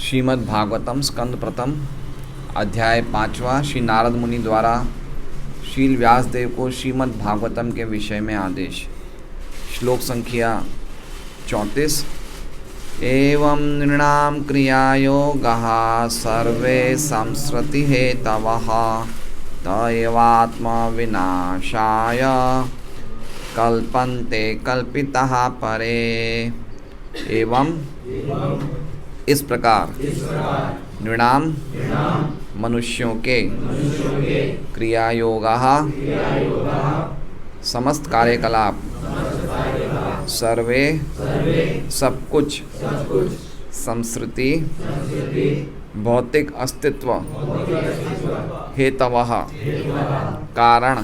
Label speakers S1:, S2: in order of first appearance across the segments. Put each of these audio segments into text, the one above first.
S1: श्रीमद् भागवतम स्कंद प्रथम अध्याय 5वां। श्री नारद मुनि द्वारा श्रील व्यासदेव को श्रीमद् भागवतम के विषय में आदेश। श्लोक संख्या 34। एवं नृणां क्रियायोगः सर्वे संसृति हेतवः त एवात्मविनाशाय कल्पन्ते कल्पितः परे। एवं इस प्रकार नृणाम मनुष्यों के क्रियायोगः समस्त कार्यकलाप सर्वे सब कुछ संसृति भौतिक अस्तित्व हेतवः कारण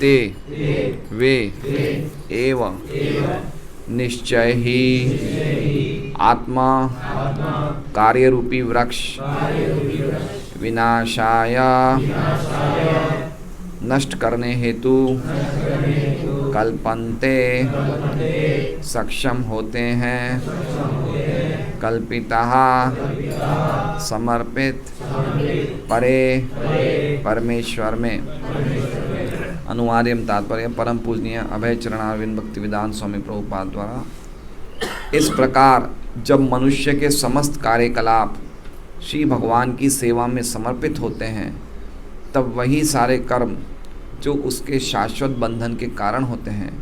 S1: ते वे एवं निश्चय ही आत्मा कार्यरूपी वृक्ष विनाशाय नष्ट करने हेतु कल्पन्ते सक्षम होते हैं कल्पितः समर्पित परे परमेश्वर में। अनुवाद एवं तात्पर्य परम पूजनीय अभय चरणारविंद भक्ति वेदांत स्वामी प्रभुपाद द्वारा। इस प्रकार जब मनुष्य के समस्त कार्यकलाप श्री भगवान की सेवा में समर्पित होते हैं तब वही सारे कर्म जो उसके शाश्वत बंधन के कारण होते हैं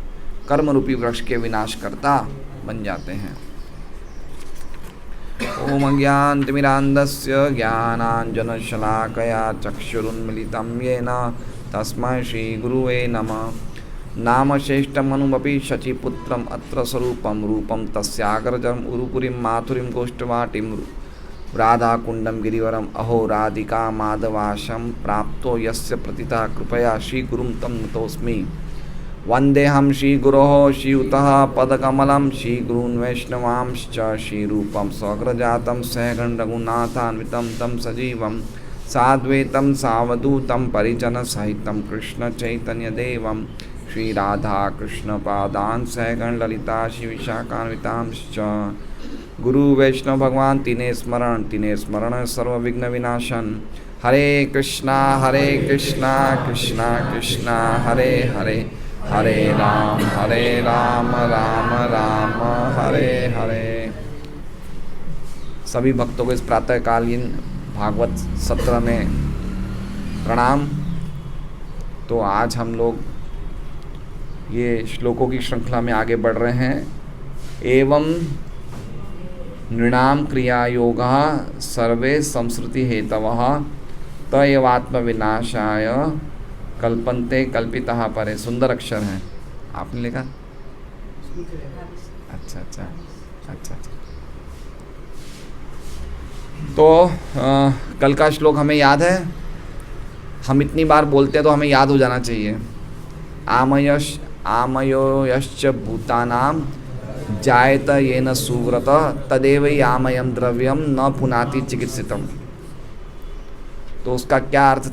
S1: कर्म रूपी वृक्ष के विनाशकर्ता बन जाते हैं। ओम अज्ञानतिमिरान्धस्य ज्ञानाञ्जनशलाकया चक्षुरुन्मीलितं येन तस्मै श्रीगुरुवे नमः। नामश्रेष्ठमनुमपि शचीपुत्रम् अत्र स्वरूपं रूपं तस्याग्रजम् उरुपुरीं माथुरीं गोष्ठवाटीं राधाकुण्डं गिरिवरम् अहो राधिका माधवाशं प्राप्तो यस्य प्रतितः कृपया श्रीगुरुं तं नतोऽस्मि। वन्देऽहं श्रीगुरोः श्रीयुतः पदकमलं श्रीगुरून् वैष्णवांश्च श्रीरूपं स्वग्रजातं सहगण रघुनाथान्वितं तं सजीवं साद्वैतं सावधूतं परिजनसहितं कृष्णचैतन्यदेवं श्रीराधाकृष्णपादान् सहगण ललिता श्रीविशाखान्वितांश्च। गुरु वैष्णव भगवान तीने स्मरण सर्वविघ्न विनाशन। हरे कृष्णा कृष्णा कृष्णा हरे हरे हरे राम राम राम हरे हरे। सभी भक्तों को इस प्रातःकालीन भागवत सत्र में प्रणाम। तो आज हम लोग ये श्लोकों की श्रृंखला में आगे बढ़ रहे हैं। एवं नृणाम क्रियायोगः सर्वे संसृति हेतवः त एवात्म विनाशाय कल्पन्ते कल्पितः परे। सुंदर अक्षर हैं, आपने लिखा? अच्छा। तो कल का श्लोक हमें याद है। हम इतनी बार बोलते हैं तो हमें याद हो जाना चाहिए। आमयोश्च भूतानां जायत येन सुव्रत तदेव आमयम द्रव्यम न पुनाति चिकित्सितम। तो उसका क्या अर्थ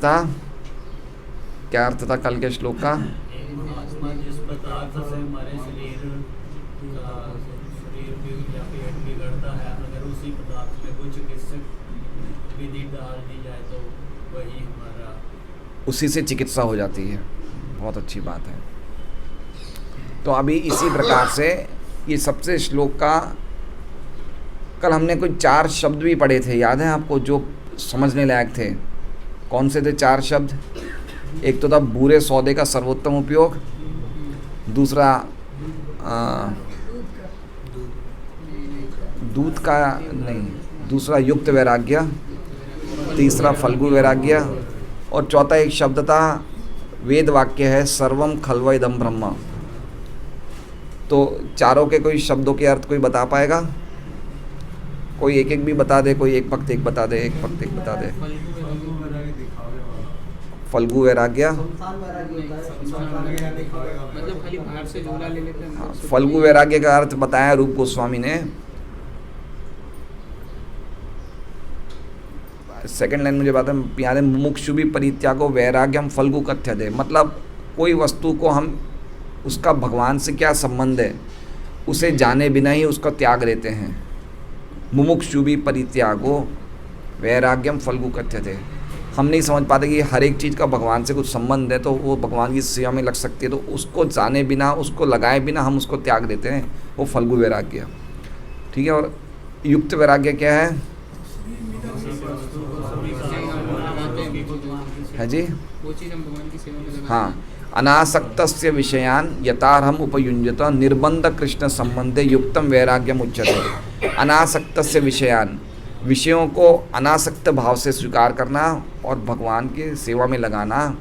S1: था कल के श्लोक का?
S2: जिस पदार्थ से हमारे शरीर बिगड़ता है, अगर उसी पदार्थ में कोई चिकित्सक विधि डाल दी जाए तो वही हमारा
S1: उसी से चिकित्सा हो जाती है। बहुत अच्छी बात है। तो अभी इसी प्रकार से ये सबसे श्लोक का कल हमने कुछ 4 शब्द भी पढ़े थे, याद है आपको, जो समझने लायक थे। कौन से थे 4 शब्द? एक तो था बुरे सौदे का सर्वोत्तम उपयोग, दूसरा दूध का नहीं, दूसरा युक्त वैराग्य, तीसरा फल्गु वैराग्य, और चौथा एक शब्द था वेद वाक्य है सर्वम खल्व इदं ब्रह्म। तो चारों के कोई शब्दों के अर्थ कोई बता पाएगा? कोई एक भी बता दे, कोई एक भक्त एक बता दे, एक भक्त एक बता दे। फल्गु वैराग्य,
S3: मतलब खाली बाहर से झोला ले लेते हैं।
S1: फल्गु वैराग्य का अर्थ बताया रूप गोस्वामी ने। सेकंड लाइन मुझे बात है प्यारे मुमुक्षु भी परित्यागो वैराग्यम फल्गु कथ्यते। मतलब कोई वस्तु को हम उसका भगवान से क्या संबंध है उसे जाने बिना ही उसका त्याग लेते हैं। मुमुक्षुभि परित्यागो वैराग्यम फल्गु कथ्यते। हम नहीं समझ पाते कि हर एक चीज़ का भगवान से कुछ संबंध है तो वो भगवान की सेवा में लग सकती है, तो उसको जाने बिना, उसको लगाए बिना हम उसको त्याग देते हैं, वो फल्गु वैराग्य। ठीक है। और युक्त वैराग्य क्या है जी?
S3: वो चीज़ हम भगवान की सेवा में लगाते हैं।
S1: हाँ, अनासक्तस्य विषयान यथार्हम उपयुञ्जत निर्बंध कृष्ण संबंधे युक्तम वैराग्यम उच्यते। अनासक्तस्य विषयान, विषयों को अनासक्त भाव से स्वीकार करना और भगवान की सेवा में लगाना,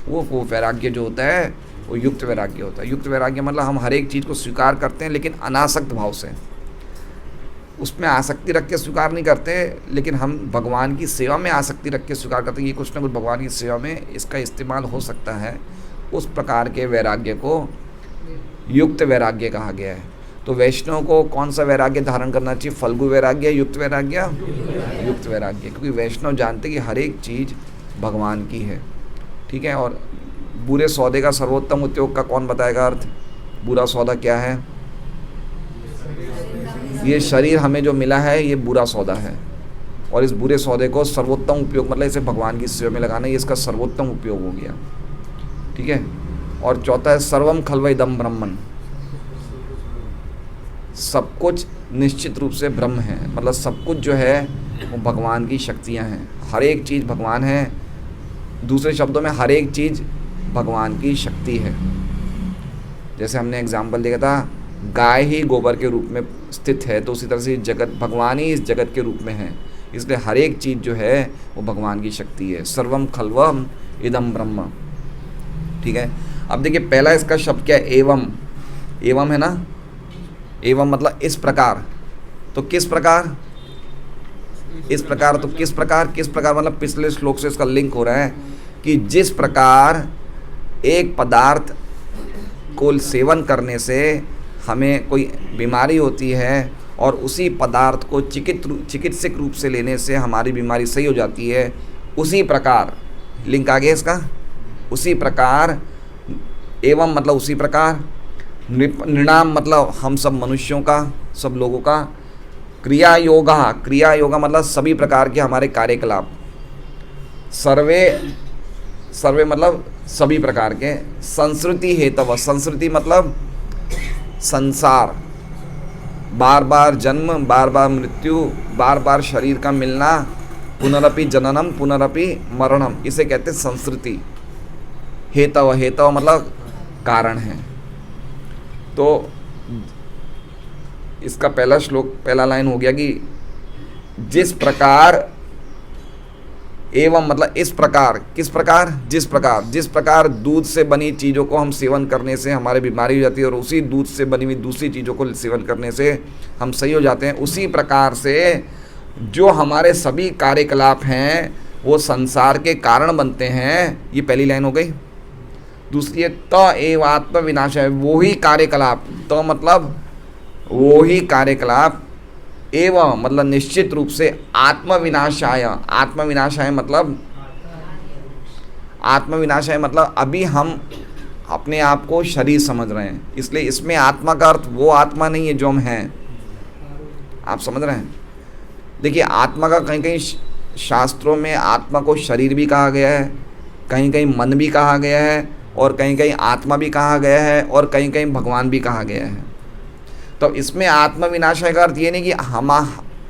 S1: वो वैराग्य जो होता है वो युक्त वैराग्य होता है। युक्त वैराग्य मतलब हम हर एक चीज़ को स्वीकार करते हैं लेकिन अनासक्त भाव से, उसमें आसक्ति रख के स्वीकार नहीं करते, लेकिन हम भगवान की सेवा में आसक्ति रख के स्वीकार करते हैं। ये कुछ ना कुछ भगवान की सेवा में इसका इस्तेमाल हो सकता है। उस प्रकार के वैराग्य को युक्त वैराग्य कहा गया है। तो वैष्णव को कौन सा वैराग्य धारण करना चाहिए? फल्गु वैराग्य, युक्त वैराग्य? युक्त वैराग्य, क्योंकि वैष्णव जानते कि हर एक चीज़ भगवान की है। ठीक है। और बुरे सौदे का सर्वोत्तम उपयोग का कौन बताएगा अर्थ? बुरा सौदा क्या है? ये शरीर हमें जो मिला है ये बुरा सौदा है, और इस बुरे सौदे को सर्वोत्तम उपयोग मतलब इसे भगवान की सेवा में लगाना, ये इसका सर्वोत्तम उपयोग हो गया। ठीक है। और चौथा है सर्वम खल्व इदम ब्रह्मन, सब कुछ निश्चित रूप से ब्रह्म है, मतलब सब कुछ जो है वो भगवान की शक्तियाँ हैं। हर एक चीज़ भगवान है, दूसरे शब्दों में हर एक चीज़ भगवान की शक्ति है। जैसे हमने एग्जाम्पल देखा था, गाय ही गोबर के रूप में स्थित है, तो उसी तरह से जगत, भगवान ही इस जगत के रूप में है, इसलिए हर एक चीज़ जो है वो भगवान की शक्ति है। सर्वम खल्वम इदम ब्रह्म। ठीक है। अब देखिए पहला इसका शब्द क्या है? एवं। एवं है ना? एवं मतलब इस प्रकार। तो किस प्रकार? इस प्रकार। तो किस प्रकार? किस प्रकार मतलब पिछले श्लोक से इसका लिंक हो रहा है कि जिस प्रकार एक पदार्थ को सेवन करने से हमें कोई बीमारी होती है और उसी पदार्थ को चिकित्सक रूप से लेने से हमारी बीमारी सही हो जाती है, उसी प्रकार, लिंक आ गया इसका, उसी प्रकार, एवं मतलब उसी प्रकार, नृणाम मतलब हम सब मनुष्यों का, सब लोगों का, क्रिया योगा, क्रिया योगा मतलब सभी प्रकार के हमारे कार्यकलाप, सर्वे, सर्वे मतलब सभी प्रकार के, संस्कृति हेतव, संस्कृति मतलब संसार, बार बार जन्म, बार बार मृत्यु, बार बार शरीर का मिलना, पुनरपि जननम पुनरपि मरणम, इसे कहते हैं संस्कृति। हेतव, हेतव मतलब कारण है। तो इसका पहला श्लोक, पहला लाइन हो गया कि जिस प्रकार, एवं मतलब इस प्रकार, किस प्रकार? जिस प्रकार, जिस प्रकार दूध से बनी चीज़ों को हम सेवन करने से हमारे बीमारी हो जाती है और उसी दूध से बनी हुई दूसरी चीज़ों को सेवन करने से हम सही हो जाते हैं, उसी प्रकार से जो हमारे सभी कार्यकलाप हैं वो संसार के कारण बनते हैं। ये पहली लाइन हो गई। दूसरी है त एव आत्म विनाश है, वो ही कार्यकलाप, तो मतलब वो ही कार्यकलाप, एवं मतलब निश्चित रूप से आत्मविनाशाय, आत्मविनाशाय मतलब, आत्मविनाशाय मतलब अभी हम अपने आप को शरीर समझ रहे हैं, इसलिए इसमें आत्मा का अर्थ वो आत्मा नहीं है जो हम हैं। आप समझ रहे हैं? देखिए आत्मा का कहीं कहीं शास्त्रों में आत्मा को शरीर भी कहा गया है, कहीं कहीं मन भी कहा गया है, और कहीं कहीं आत्मा भी कहा गया है, और कहीं कहीं भगवान भी कहा गया है। तो इसमें आत्म विनाश का अर्थ ये नहीं कि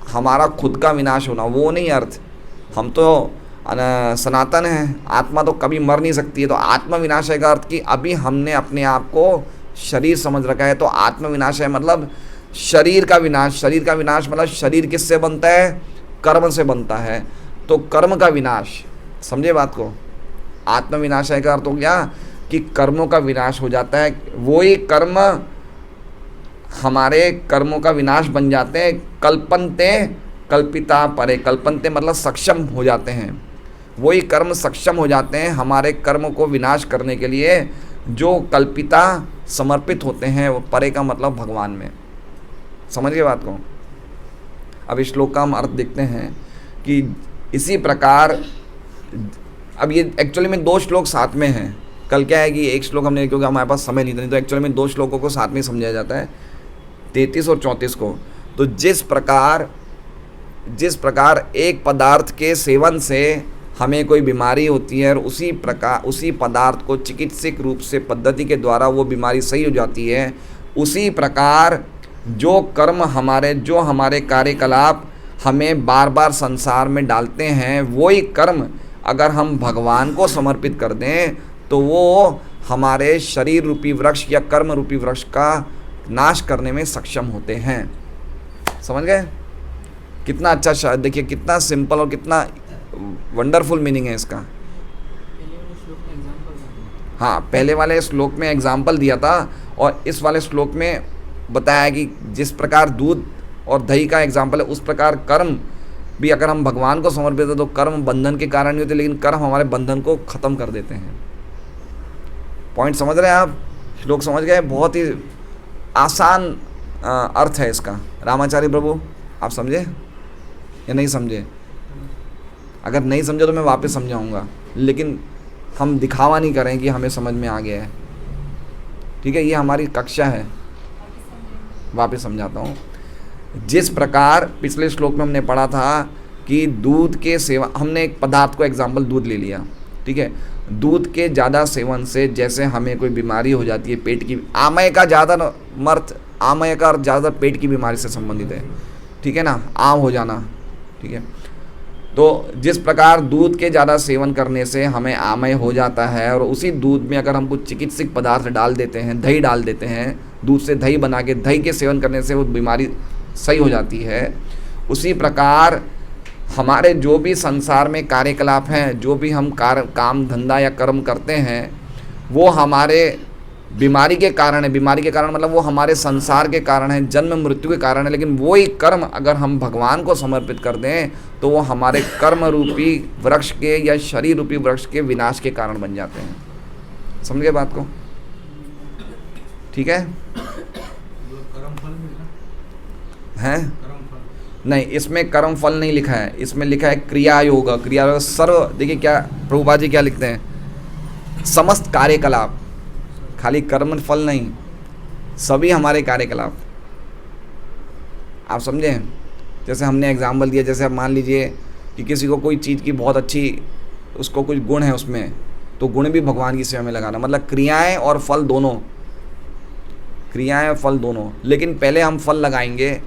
S1: हमारा खुद का विनाश होना, वो नहीं अर्थ। हम तो सनातन हैं, आत्मा तो कभी मर नहीं सकती है। तो आत्म विनाश का अर्थ कि अभी हमने अपने आप को शरीर समझ रखा है, तो आत्म विनाश है मतलब शरीर का विनाश। शरीर का विनाश मतलब शरीर किससे बनता है? कर्म से बनता है, तो कर्म का विनाश, समझे बात को? आत्म विनाश का अर्थ हो गया कि कर्मों का विनाश हो जाता है, वही कर्म हमारे कर्मों का विनाश बन जाते हैं। कल्पनते कल्पिता परे, कल्पनते मतलब सक्षम हो जाते हैं, वही कर्म सक्षम हो जाते हैं हमारे कर्म को विनाश करने के लिए, जो कल्पिता समर्पित होते हैं। वो परे का मतलब भगवान में, समझ गए बात को? अब इस श्लोक का हम अर्थ देखते हैं कि इसी प्रकार, अब ये एक्चुअली में दो श्लोक साथ में हैं। कल क्या है कि एक श्लोक हमने, क्योंकि हमारे पास समय नहीं था, तो एक्चुअली में दो श्लोकों को साथ में समझाया जाता है, 33 और 34 को। तो जिस प्रकार जिस प्रकार एक पदार्थ के सेवन से हमें कोई बीमारी होती है और उसी पदार्थ को चिकित्सक रूप से पद्धति के द्वारा वो बीमारी सही हो जाती है, उसी प्रकार जो कर्म जो हमारे कार्यकलाप हमें बार बार संसार में डालते हैं, वही कर्म अगर हम भगवान को समर्पित कर दें तो वो हमारे शरीर रूपी वृक्ष या कर्म रूपी वृक्ष का नाश करने में सक्षम होते हैं। समझ गए? कितना अच्छा शायद, देखिए कितना सिंपल और कितना वंडरफुल मीनिंग है इसका। हाँ, पहले वाले श्लोक में एग्जाम्पल दिया था और इस वाले श्लोक में बताया कि जिस प्रकार दूध और दही का एग्जाम्पल है, उस प्रकार कर्म भी अगर हम भगवान को समर्पित हैं तो कर्म बंधन के कारण नहीं होते, लेकिन कर्म हमारे बंधन को ख़त्म कर देते हैं। पॉइंट समझ रहे हैं आप? श्लोक समझ गए? बहुत ही आसान अर्थ है इसका। रामाचार्य प्रभु आप समझे या नहीं समझे? अगर नहीं समझे तो मैं वापस समझाऊंगा, लेकिन हम दिखावा नहीं करें कि हमें समझ में आ गया है। ठीक है, ये हमारी कक्षा है। वापस समझाता हूँ। जिस प्रकार पिछले श्लोक में हमने पढ़ा था कि दूध के सेवन, हमने एक पदार्थ को एग्जाम्पल दूध ले लिया, ठीक है। दूध के ज़्यादा सेवन से जैसे हमें कोई बीमारी हो जाती है, पेट की, आमय का ज़्यादा आमय का ज़्यादा पेट की बीमारी से संबंधित है, ठीक है ना, आम हो जाना, ठीक है। तो जिस प्रकार दूध के ज़्यादा सेवन करने से हमें आमय हो जाता है और उसी दूध में अगर हम कुछ चिकित्सक पदार्थ डाल देते हैं, दही डाल देते हैं, दूध से दही बना के दही के सेवन करने से वो बीमारी सही हो जाती है, उसी प्रकार हमारे जो भी संसार में कार्यकलाप हैं, जो भी हम काम धंधा या कर्म करते हैं, वो हमारे बीमारी के कारण है। बीमारी के कारण मतलब वो हमारे संसार के कारण है, जन्म मृत्यु के कारण है, लेकिन वही कर्म अगर हम भगवान को समर्पित कर दें तो वो हमारे कर्म रूपी वृक्ष के या शरीर रूपी वृक्ष के विनाश के कारण बन जाते हैं। समझ गए बात को? ठीक है? हैं? नहीं, इसमें कर्म फल नहीं लिखा है, इसमें लिखा है क्रिया योग। क्रिया योग सर्व, देखिए क्या प्रभुपाद जी क्या लिखते हैं, समस्त कार्यकलाप, खाली कर्म फल नहीं, सभी हमारे कार्यकलाप। आप समझे? जैसे हमने एग्जाम्पल दिया, जैसे आप मान लीजिए कि किसी को कोई चीज़ की बहुत अच्छी, उसको कुछ गुण है उसमें, तो गुण भी भगवान की सेवा में लगाना, मतलब क्रियाएं और फल दोनों, क्रियाएं और फल दोनों। लेकिन पहले हम फल लगाएंगे,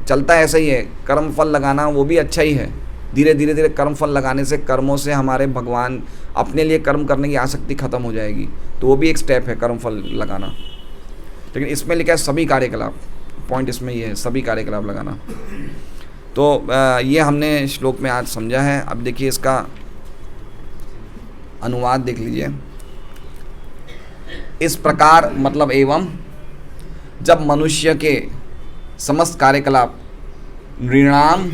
S1: चलता ऐसा ही है, कर्म फल लगाना वो भी अच्छा ही है। धीरे धीरे कर्म फल लगाने से कर्मों से हमारे भगवान अपने लिए कर्म करने की आसक्ति खत्म हो जाएगी, तो वो भी एक स्टेप है कर्म फल लगाना। लेकिन इसमें लिखा है सभी कार्यकलाप, पॉइंट इसमें ये है, सभी कार्यकलाप लगाना। तो ये हमने श्लोक में आज समझा है। अब देखिए इसका अनुवाद देख लीजिए। इस प्रकार मतलब एवं, जब मनुष्य के समस्त कार्यकलाप नृणाम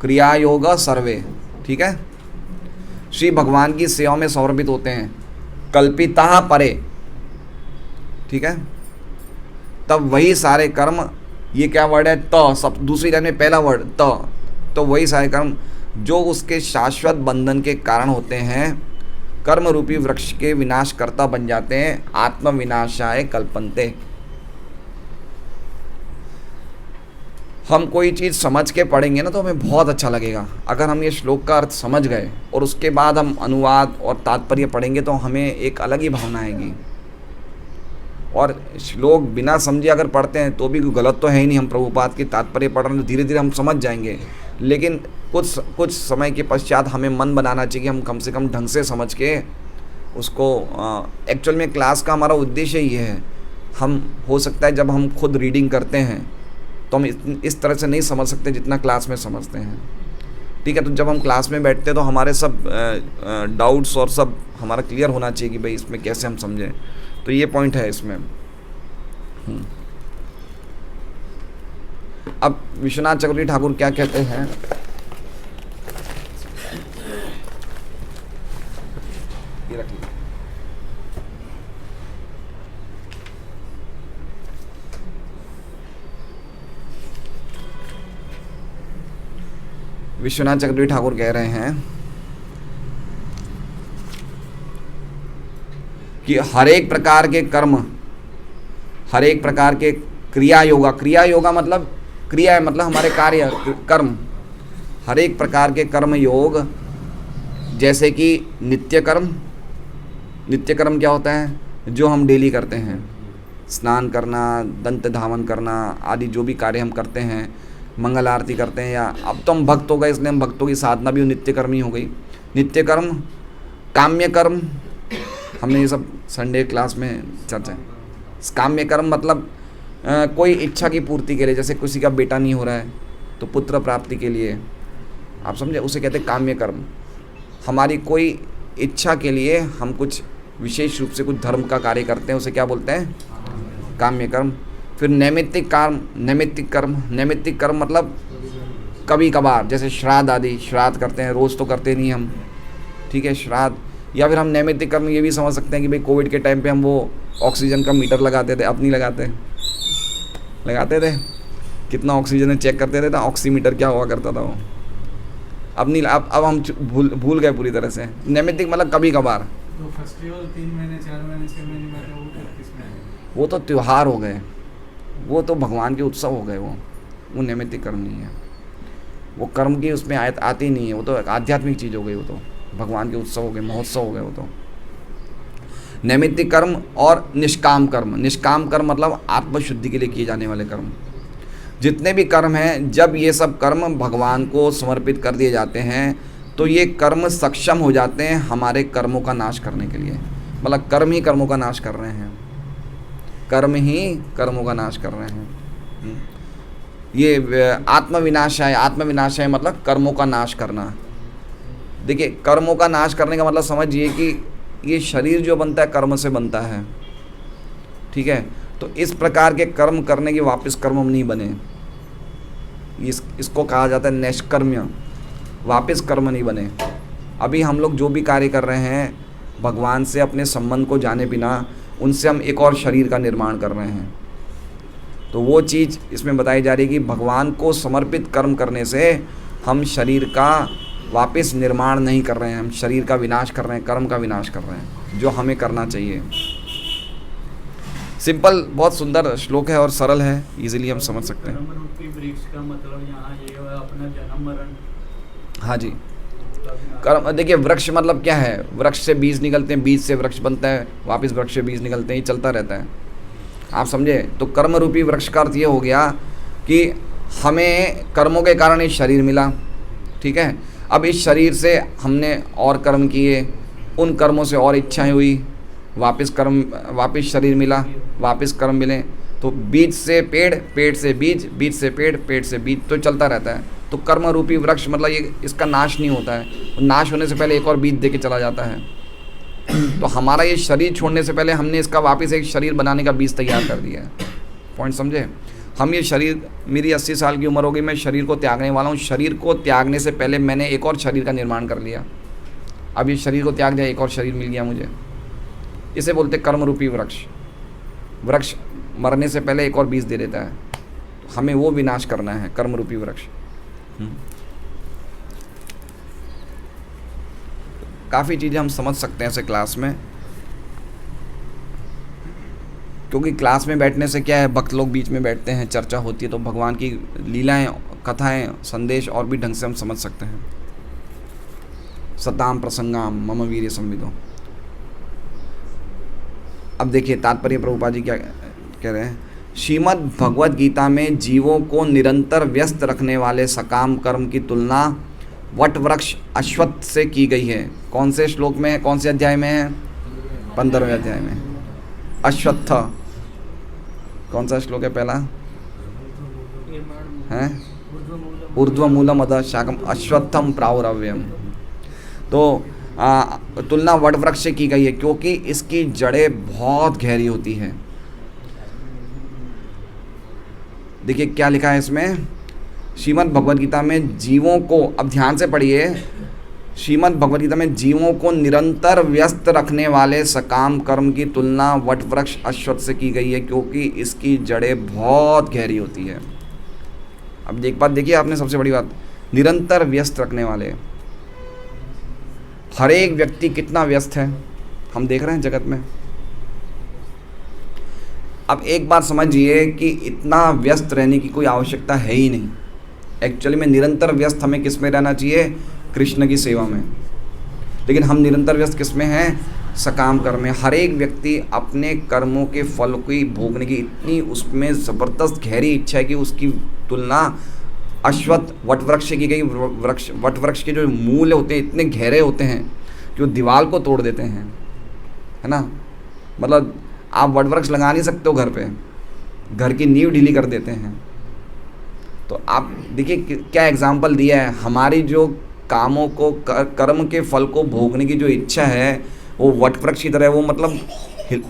S1: क्रिया योग सर्वे, ठीक है, श्री भगवान की सेवा में समर्पित होते हैं, कल्पिता परे, ठीक है, तब वही सारे कर्म, ये क्या वर्ड है, त, सब दूसरी लाइन में पहला वर्ड त, तो वही सारे कर्म जो उसके शाश्वत बंधन के कारण होते हैं, कर्म रूपी वृक्ष के विनाशकर्ता बन जाते हैं। आत्म विनाशाय कल्पन्ते। हम कोई चीज़ समझ के पढ़ेंगे ना तो हमें बहुत अच्छा लगेगा। अगर हम ये श्लोक का अर्थ समझ गए और उसके बाद हम अनुवाद और तात्पर्य पढ़ेंगे तो हमें एक अलग ही भावना आएगी। और श्लोक बिना समझे अगर पढ़ते हैं तो भी गलत तो है ही नहीं, हम प्रभुपाद की तात्पर्य पढ़ रहे हैं तो धीरे धीरे हम समझ जाएंगे। लेकिन कुछ समय के पश्चात हमें मन बनाना चाहिए कि हम कम से कम ढंग से समझ के उसको, एक्चुअल में क्लास का हमारा उद्देश्य ये है। हम हो सकता है जब हम खुद रीडिंग करते हैं तो हम इस तरह से नहीं समझ सकते जितना क्लास में समझते हैं, ठीक है। तो जब हम क्लास में बैठते हैं तो हमारे सब डाउट्स और सब हमारा क्लियर होना चाहिए कि भाई इसमें कैसे हम समझें। तो ये पॉइंट है इसमें। अब विश्वनाथ चक्रवर्ती ठाकुर क्या कहते हैं, ये रख लीजिए। विश्वनाथ चक्रवर्ती ठाकुर कह रहे हैं कि हर एक प्रकार के कर्म, हर एक प्रकार के क्रिया योगा, क्रिया योगा मतलब क्रिया है, मतलब हमारे कार्य कर्म, हर एक प्रकार के कर्म योग, जैसे कि नित्य कर्म। नित्य कर्म क्या होता है? जो हम डेली करते हैं, स्नान करना, दंत धावन करना आदि जो भी कार्य हम करते हैं, मंगल आरती करते हैं, या अब तो हम भक्त हो गए इसलिए हम भक्तों की साधना भी नित्य कर्म ही हो गई। नित्य कर्म, काम्य कर्म, हमने ये सब संडे क्लास में चर्चा। काम्य कर्म मतलब कोई इच्छा की पूर्ति के लिए, जैसे किसी का बेटा नहीं हो रहा है तो पुत्र प्राप्ति के लिए, आप समझे, उसे कहते हैं काम्य कर्म। हमारी कोई इच्छा के लिए हम कुछ विशेष रूप से कुछ धर्म का कार्य करते हैं, उसे क्या बोलते हैं? काम्य कर्म। फिर नैमित्तिक कर्म। नैमित्तिक कर्म, नैमित्तिक कर्म मतलब कभी कभार, जैसे श्राद्ध आदि, श्राद्ध करते हैं, रोज़ तो करते नहीं हम, ठीक है, श्राद्ध। या फिर हम नैमित्तिक कर्म ये भी समझ सकते हैं कि भाई कोविड के टाइम पे हम वो ऑक्सीजन का मीटर लगाते थे, अब नहीं लगाते, लगाते थे, कितना ऑक्सीजन है चेक करते थे ना, ऑक्सीमीटर क्या हुआ करता था वो, अब नहीं, अब हम भूल गए पूरी तरह से। नैमित्तिक मतलब कभी कभार।
S4: तो फेस्टिवल 3 महीने 4 महीने 6 महीने में वो किसमें है?
S1: वो तो त्यौहार हो गए, वो तो भगवान के उत्सव हो गए, वो नैमित्तिक कर्म नहीं है, वो कर्म की उसमें आती नहीं है, वो तो आध्यात्मिक चीज़ हो गई, वो तो भगवान के उत्सव हो गए, महोत्सव हो गए वो तो। नैमित्तिक कर्म और निष्काम कर्म। निष्काम कर्म मतलब आत्मशुद्धि के लिए किए जाने वाले कर्म। जितने भी कर्म हैं, जब ये सब कर्म भगवान को समर्पित कर दिए जाते हैं तो ये कर्म सक्षम हो जाते हैं हमारे कर्मों का नाश करने के लिए। मतलब कर्म ही कर्मों का नाश कर रहे हैं, कर्म ही कर्मों का नाश कर रहे हैं। ये आत्मविनाशाय, आत्मविनाशाय मतलब कर्मों का नाश करना। देखिए, कर्मों का नाश करने का मतलब समझिए कि ये शरीर जो बनता है कर्म से बनता है, ठीक है, तो इस प्रकार के कर्म करने के वापस कर्म नहीं बने, इसको कहा जाता है नैष्कर्म्य, वापस कर्म नहीं बने। अभी हम लोग जो भी कार्य कर रहे हैं भगवान से अपने संबंध को जाने बिना, उनसे हम एक और शरीर का निर्माण कर रहे हैं। तो वो चीज़ इसमें बताई जा रही है कि भगवान को समर्पित कर्म करने से हम शरीर का वापस निर्माण नहीं कर रहे हैं, हम शरीर का विनाश कर रहे हैं, कर्म का विनाश कर रहे हैं, जो हमें करना चाहिए। सिंपल, बहुत सुंदर श्लोक है और सरल है, इजीली हम समझ सकते हैं।
S2: कर्म रूपी वृक्ष का मतलब यहाँ ये है अपना जन्म मरण।
S1: हाँ जी, कर्म, देखिए वृक्ष मतलब क्या है? वृक्ष से बीज निकलते हैं, बीज से वृक्ष बनता है, वापस वृक्ष से बीज निकलते हैं, ये चलता रहता है, आप समझे। तो कर्म रूपी वृक्ष का अर्थ ये हो गया कि हमें कर्मों के कारण एक शरीर मिला, ठीक है। अब इस शरीर से हमने और कर्म किए, उन कर्मों से और इच्छाएं हुई, वापस कर्म, वापस शरीर मिला, वापस कर्म मिले। तो बीज से पेड़, पेड़ से बीज, बीज से पेड़, पेड़ से बीज, तो चलता रहता है। तो कर्म रूपी वृक्ष मतलब ये, इसका नाश नहीं होता है, नाश होने से पहले एक और बीज दे के चला जाता है। तो हमारा ये शरीर छोड़ने से पहले हमने इसका वापस एक शरीर बनाने का बीज तैयार कर दिया है। पॉइंट समझे? हम ये शरीर, मेरी 80 साल की उम्र हो गई, मैं शरीर को त्यागने वाला हूँ। शरीर को त्यागने से पहले मैंने एक और शरीर का निर्माण कर लिया। अब ये शरीर को त्याग दिया, एक और शरीर मिल गया मुझे। इसे बोलते कर्म रूपी वृक्ष। वृक्ष मरने से पहले एक और बीज दे देता है, हमें वो विनाश करना है, कर्म रूपी वृक्ष। काफ़ी चीज़ें हम समझ सकते हैं ऐसे क्लास में, क्योंकि क्लास में बैठने से क्या है, भक्त लोग बीच में बैठते हैं, चर्चा होती है, तो भगवान की लीलाएं, कथाएं, संदेश और भी ढंग से हम समझ सकते हैं। सताम प्रसंगाम मम वीर्य संविदो। अब देखिए तात्पर्य प्रभुपाद जी क्या कह रहे हैं। श्रीमद् भगवद गीता में जीवों को निरंतर व्यस्त रखने वाले सकाम कर्म की तुलना वट वृक्ष अश्वत्थ से की गई है। कौन से श्लोक में है, कौन से अध्याय में है? 15वें अध्याय में। अश्वत्थ कौन सा श्लोक है? पहला है ऊर्ध्वमूलम अधः शाखम अश्वत्थम प्रावरव्यम। तो तुलना वट वृक्ष से की गई है क्योंकि इसकी जड़ें बहुत गहरी होती हैं। देखिए क्या लिखा है इसमें, श्रीमद् भगवद गीता में जीवों को, अब ध्यान से पढ़िए, श्रीमद् भगवद गीता में जीवों को निरंतर व्यस्त रखने वाले सकाम कर्म की तुलना वट वृक्ष अश्वत्थ से की गई है क्योंकि इसकी जड़ें बहुत गहरी होती है। अब एक बात देखिए आपने, सबसे बड़ी बात, निरंतर व्यस्त रखने वाले। हर एक व्यक्ति कितना व्यस्त है हम देख रहे हैं जगत में। अब एक बात समझिए कि इतना व्यस्त रहने की कोई आवश्यकता है ही नहीं। एक्चुअली में निरंतर व्यस्त हमें किस में रहना चाहिए? कृष्ण की सेवा में। लेकिन हम निरंतर व्यस्त किस में हैं? सकाम कर्म में। हर एक व्यक्ति अपने कर्मों के फल की भोगने की इतनी उसमें ज़बरदस्त गहरी इच्छा है कि उसकी तुलना अश्वत्थ वटवृक्ष की गई। वटवृक्ष के जो मूल होते हैं इतने गहरे होते हैं कि वो दीवार को तोड़ देते हैं, है ना। मतलब आप वटवृक्ष लगा नहीं सकते हो घर पे, घर की नींव ढीली कर देते हैं। तो आप देखिए क्या एग्जाम्पल दिया है। हमारी जो कामों को कर्म के फल को भोगने की जो इच्छा है वो वटवृक्ष की तरह, वो मतलब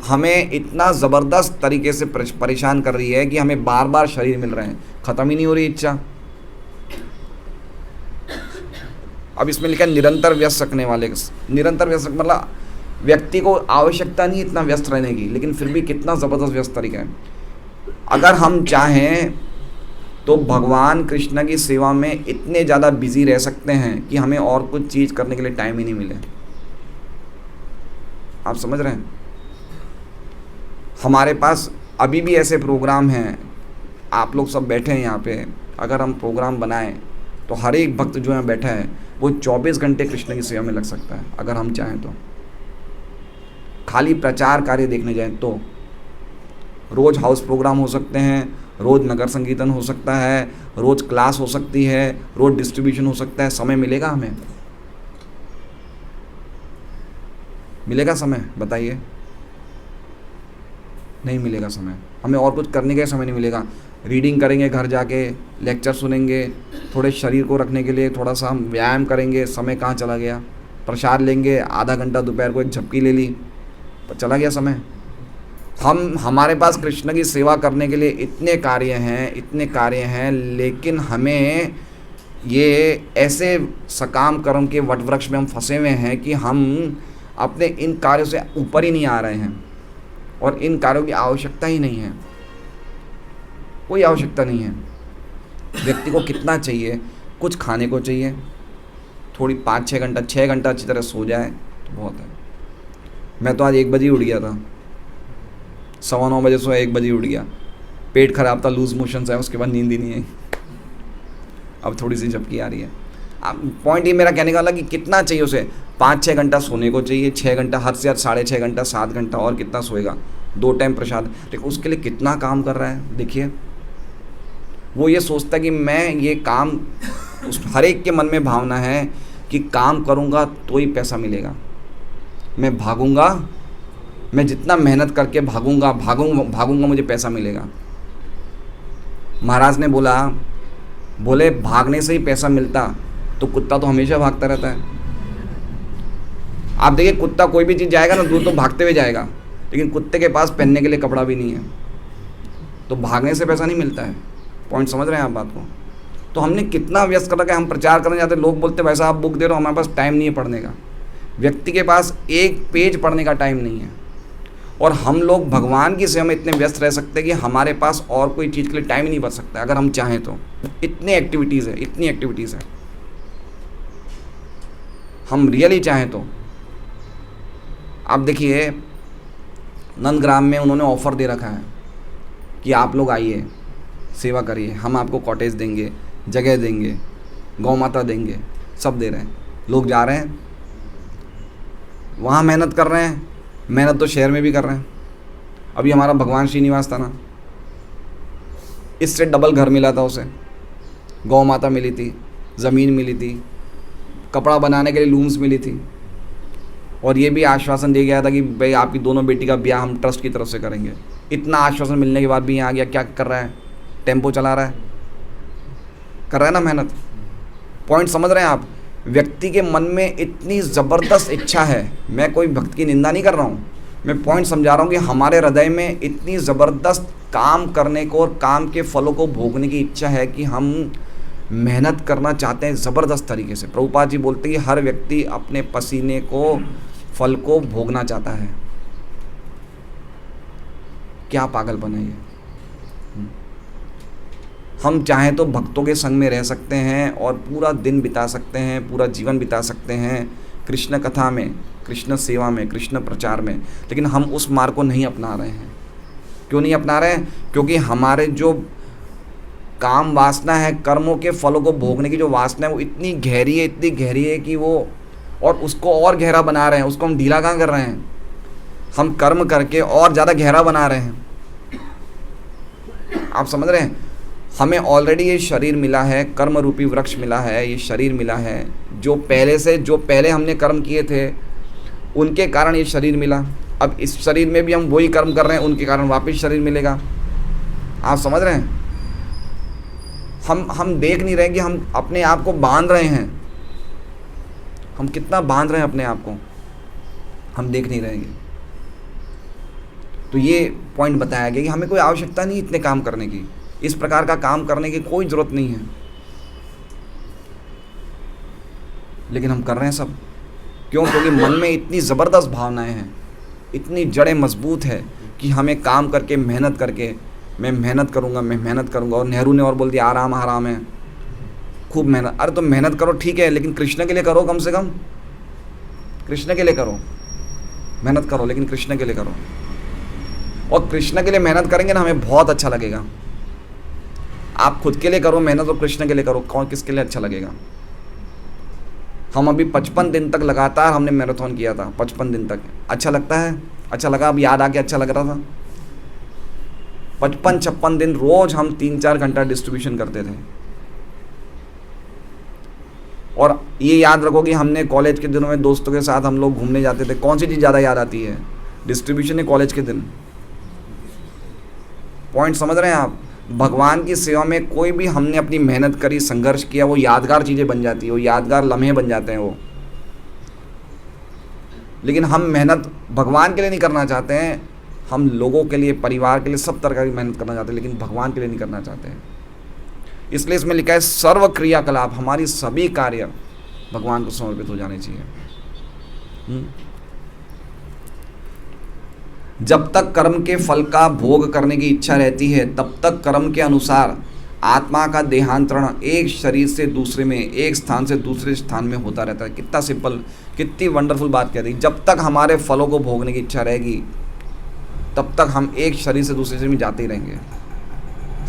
S1: हमें इतना ज़बरदस्त तरीके से परेशान कर रही है कि हमें बार बार शरीर मिल रहे हैं, ख़त्म ही नहीं हो रही इच्छा। अब इसमें लिखा है निरंतर व्यस्त रखने वाले। निरंतर व्यस्त मतलब व्यक्ति को आवश्यकता नहीं इतना व्यस्त रहने की, लेकिन फिर भी कितना ज़बरदस्त व्यस्त तरीका है। अगर हम चाहें तो भगवान कृष्ण की सेवा में इतने ज़्यादा बिजी रह सकते हैं कि हमें और कुछ चीज़ करने के लिए टाइम ही नहीं मिले। आप समझ रहे हैं? हमारे पास अभी भी ऐसे प्रोग्राम हैं, आप लोग सब बैठे हैं यहाँ पे, अगर हम प्रोग्राम बनाएं तो हर एक भक्त जो यहाँ बैठा है वो 24 घंटे कृष्ण की सेवा में लग सकता है, अगर हम चाहें तो। खाली प्रचार कार्य देखने जाएं तो रोज़ हाउस प्रोग्राम हो सकते हैं, रोज़ नगर संकीर्तन हो सकता है, रोज़ क्लास हो सकती है, रोज़ डिस्ट्रीब्यूशन हो सकता है। समय मिलेगा हमें? मिलेगा समय? बताइए। नहीं मिलेगा समय। हमें और कुछ करने का समय नहीं मिलेगा। रीडिंग करेंगे घर जाके, लेक्चर सुनेंगे, थोड़े शरीर को रखने के लिए थोड़ा सा हम व्यायाम करेंगे, समय कहाँ चला गया। प्रसाद लेंगे, आधा घंटा दोपहर को एक झपकी ले ली, चला गया समय। हमारे पास कृष्ण की सेवा करने के लिए इतने कार्य हैं, लेकिन हमें ये ऐसे सकाम कर्म के वटवृक्ष में हम फंसे हुए हैं कि हम अपने इन कार्यों से ऊपर ही नहीं आ रहे हैं, और इन कार्यों की आवश्यकता ही नहीं है, कोई आवश्यकता नहीं है। व्यक्ति को कितना चाहिए? कुछ खाने को चाहिए, थोड़ी 5-6 घंटा 6 घंटा अच्छी तरह सो जाए तो बहुत है। मैं तो आज 1 बजे उठ गया था, 9:15 बजे सोया, 1 बजे उठ गया। पेट खराब था, लूज मोशंस है, उसके बाद नींद ही नहीं है। अब थोड़ी सी झपकी आ रही है। अब पॉइंट ये मेरा कहने का वाला कि कितना चाहिए उसे? 5-6 घंटा सोने को चाहिए, 6 घंटा, हद से हद 6.5 घंटा, 7 घंटा, और कितना सोएगा? 2 टाइम प्रसाद। लेकिन उसके लिए कितना काम कर रहा है देखिए। वो ये सोचता है कि मैं ये काम, उस हर एक के मन में भावना है कि काम करूँगा तो ही पैसा मिलेगा, मैं भागूँगा, मैं जितना मेहनत करके भागूँगा मुझे पैसा मिलेगा। महाराज ने बोले भागने से ही पैसा मिलता तो कुत्ता तो हमेशा भागता रहता है। आप देखिए कुत्ता कोई भी चीज़ जाएगा ना दूर तो भागते हुए जाएगा, लेकिन कुत्ते के पास पहनने के लिए कपड़ा भी नहीं है, तो भागने से पैसा नहीं मिलता है। पॉइंट समझ रहे हैं आप बात को? तो हमने कितना व्यस्त कर रखा है। हम प्रचार करने जाते, लोग बोलते भाई साहब बुक दे रहे हो, हमारे पास टाइम नहीं है पढ़ने का। व्यक्ति के पास एक पेज पढ़ने का टाइम नहीं है, और हम लोग भगवान की सेवा में इतने व्यस्त रह सकते हैं कि हमारे पास और कोई चीज़ के लिए टाइम ही नहीं बच सकता अगर हम चाहें तो। इतनी एक्टिविटीज़ है, हम रियली चाहें तो। आप देखिए नंदग्राम में उन्होंने ऑफ़र दे रखा है कि आप लोग आइए, सेवा करिए, हम आपको कॉटेज देंगे, जगह देंगे, गौ माता देंगे, सब दे रहे हैं। लोग जा रहे हैं वहाँ, मेहनत कर रहे हैं। मेहनत तो शहर में भी कर रहे हैं। अभी हमारा भगवान श्रीनिवास था ना, इससे डबल घर मिला था उसे, गौ माता मिली थी, ज़मीन मिली थी, कपड़ा बनाने के लिए लूम्स मिली थी, और ये भी आश्वासन दिया गया था कि भाई आपकी दोनों बेटी का ब्याह हम ट्रस्ट की तरफ से करेंगे। इतना आश्वासन मिलने के बाद भी यहाँ आ गया, क्या कर रहा है? टेम्पो चला रहा है, कर रहा है ना मेहनत। पॉइंट समझ रहे हैं आप? व्यक्ति के मन में इतनी ज़बरदस्त इच्छा है, मैं कोई भक्त की निंदा नहीं कर रहा हूँ, मैं पॉइंट समझा रहा हूँ कि हमारे हृदय में इतनी ज़बरदस्त काम करने को और काम के फलों को भोगने की इच्छा है कि हम मेहनत करना चाहते हैं ज़बरदस्त तरीके से। प्रभुपाद जी बोलते हैं कि हर व्यक्ति अपने पसीने को, फल को भोगना चाहता है। क्या पागलपन है ये? हम चाहें तो भक्तों के संग में रह सकते हैं और पूरा दिन बिता सकते हैं, पूरा जीवन बिता सकते हैं कृष्ण कथा में, कृष्ण सेवा में, कृष्ण प्रचार में, लेकिन हम उस मार्ग को नहीं अपना रहे हैं। क्यों नहीं अपना रहे हैं? क्योंकि हमारे जो काम वासना है, कर्मों के फलों को भोगने की जो वासना है वो इतनी गहरी है कि वो, और उसको और गहरा बना रहे हैं, उसको हम ढीला कहाँ कर रहे हैं, हम कर्म करके और ज़्यादा गहरा बना रहे हैं। आप समझ रहे हैं, हमें ऑलरेडी ये शरीर मिला है, कर्म रूपी वृक्ष मिला है, ये शरीर मिला है, जो पहले हमने कर्म किए थे उनके कारण ये शरीर मिला। अब इस शरीर में भी हम वही कर्म कर रहे हैं, उनके कारण वापस शरीर मिलेगा। आप समझ रहे हैं, हम देख नहीं रहे कि हम अपने आप को बांध रहे हैं, हम कितना बांध रहे हैं अपने आप को, हम देख नहीं रहेंगे। तो ये पॉइंट बताया गया कि हमें कोई आवश्यकता नहीं इतने काम करने की, इस प्रकार का काम करने की कोई ज़रूरत नहीं है, लेकिन हम कर रहे हैं सब। क्यों? क्योंकि मन में इतनी ज़बरदस्त भावनाएं हैं, इतनी जड़ें मजबूत है कि हमें काम करके, मेहनत करके, मैं मेहनत करूँगा। और नेहरू ने और बोल दिया आराम हराम है, खूब मेहनत। अरे तो मेहनत करो ठीक है, लेकिन कृष्ण के लिए करो, कम से कम कृष्ण के लिए करो, मेहनत करो लेकिन कृष्ण के लिए करो। और कृष्ण के लिए मेहनत करेंगे ना, हमें बहुत अच्छा लगेगा। आप खुद के लिए करो मेहनत और कृष्ण के लिए करो, कौन किसके लिए अच्छा लगेगा? हम अभी 55 दिन तक लगातार हमने मैराथन किया था, 55 दिन तक। अच्छा लगता है? अच्छा लगा? अब याद आके अच्छा लग रहा था। 55-56 दिन रोज हम 3-4 घंटा डिस्ट्रीब्यूशन करते थे। और ये याद रखो कि हमने कॉलेज के दिनों में दोस्तों के साथ हम लोग घूमने जाते थे। कौन सी चीज़ ज़्यादा याद आती है, डिस्ट्रीब्यूशन या कॉलेज के दिन? पॉइंट समझ रहे हैं आप? भगवान की सेवा में कोई भी हमने अपनी मेहनत करी, संघर्ष किया, वो यादगार चीज़ें बन जाती है, वो यादगार लम्हे बन जाते हैं वो। लेकिन हम मेहनत भगवान के लिए नहीं करना चाहते हैं, हम लोगों के लिए, परिवार के लिए, सब तरह की मेहनत करना चाहते हैं, लेकिन भगवान के लिए नहीं करना चाहते हैं। इसलिए इसमें लिखा है सर्व क्रियाकलाप, हमारी सभी कार्य भगवान को समर्पित हो जाने चाहिए। जब तक कर्म के फल का भोग करने की इच्छा रहती है, तब तक कर्म के अनुसार आत्मा का देहांतरण एक शरीर से दूसरे में, एक स्थान से दूसरे स्थान में होता रहता है। कितना सिंपल, कितनी वंडरफुल बात कह दी। जब तक हमारे फलों को भोगने की इच्छा रहेगी, तब तक हम एक शरीर से दूसरे शरीर में जाते ही रहेंगे।